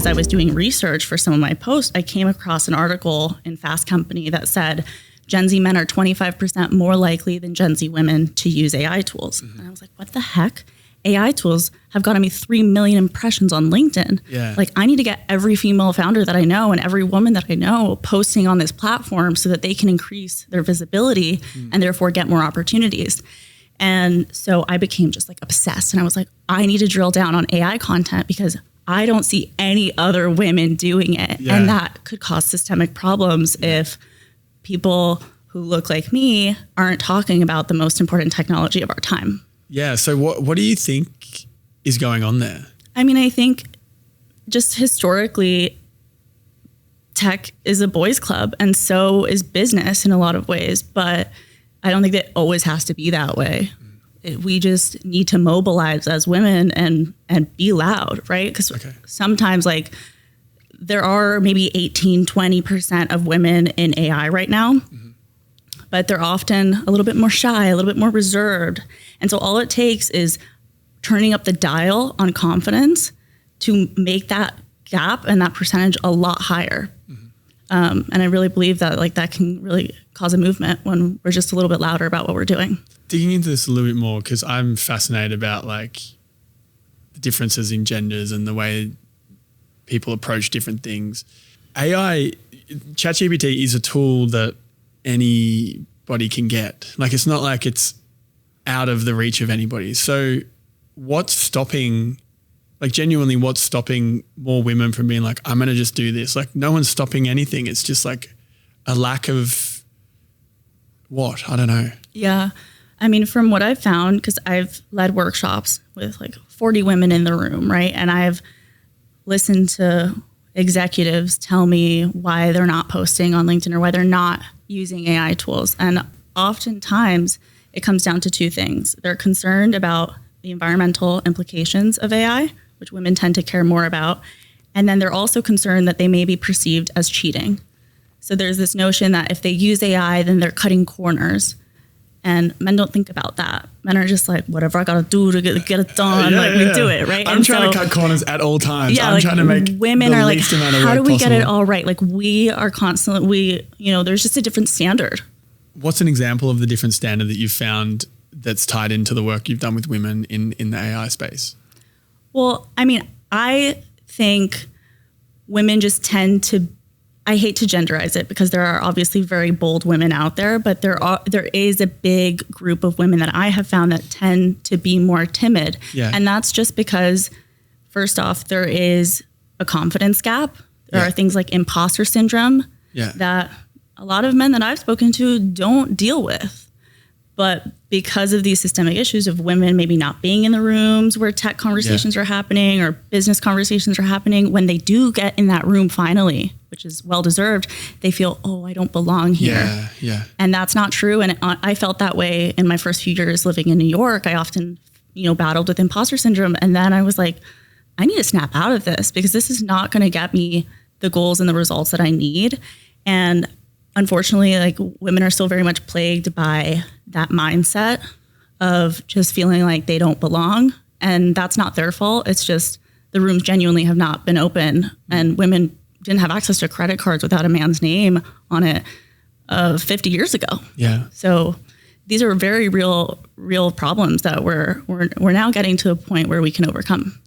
as I was doing research for some of my posts, I came across an article in Fast Company that said Gen Z men are 25% more likely than Gen Z women to use AI tools. And I was like, what the heck? AI tools have gotten me 3 million impressions on LinkedIn. Yeah. Like, I need to get every female founder that I know and every woman that I know posting on this platform so that they can increase their visibility and therefore get more opportunities. And so I became just like obsessed, and I was like, I need to drill down on AI content because I don't see any other women doing it. Yeah. And that could cause systemic problems if people who look like me aren't talking about the most important technology of our time. Yeah. So what do you think is going on there? I mean, I think just historically, tech is a boys' club, and so is business in a lot of ways. But I don't think that always has to be that way. We just need to mobilize as women and be loud, right? Because sometimes, like, there are maybe 18-20% of women in AI right now, but they're often a little bit more shy, a little bit more reserved. And so all it takes is turning up the dial on confidence to make that gap and that percentage a lot higher. And I really believe that like that can really cause a movement when we're just a little bit louder about what we're doing. Digging into this a little bit more, because I'm fascinated about like the differences in genders and the way people approach different things. AI, ChatGPT is a tool that anybody can get. Like, it's not like it's out of the reach of anybody. So what's stopping, like genuinely what's stopping more women from being like, I'm going to just do this? Like, no one's stopping anything. It's just like a lack of what? I don't know. Yeah. I mean, from what I've found, because I've led workshops with like 40 women in the room, right? And I've listened to executives tell me why they're not posting on LinkedIn or why they're not using AI tools. And oftentimes it comes down to two things. They're concerned about the environmental implications of AI, which women tend to care more about. And then they're also concerned that they may be perceived as cheating. So there's this notion that if they use AI, then they're cutting corners. And men don't think about that. Men are just like, whatever I got to do to get it done, we do it, right? I'm trying to cut corners at all times. Yeah, I'm trying to make women the are like, least amount of how do work we get it possible. all right? Like, we are constantly, there's just a different standard. What's an example of the different standard that you've found that's tied into the work you've done with women in the AI space? Well, I mean, I think women just tend to, I hate to genderize it because there are obviously very bold women out there, but there is a big group of women that I have found that tend to be more timid. Yeah. And that's just because, first off, there is a confidence gap. There are things like imposter syndrome that a lot of men that I've spoken to don't deal with. But because of these systemic issues of women maybe not being in the rooms where tech conversations are happening or business conversations are happening, when they do get in that room finally, which is well-deserved, they feel, oh, I don't belong here. Yeah. And that's not true. And I felt that way in my first few years living in New York. I often, battled with imposter syndrome. And then I was like, I need to snap out of this because this is not going to get me the goals and the results that I need. And unfortunately, like, women are still very much plagued by that mindset of just feeling like they don't belong. And that's not their fault. It's just the rooms genuinely have not been open, and women didn't have access to credit cards without a man's name on it 50 years ago. Yeah. So these are very real problems that we're now getting to a point where we can overcome.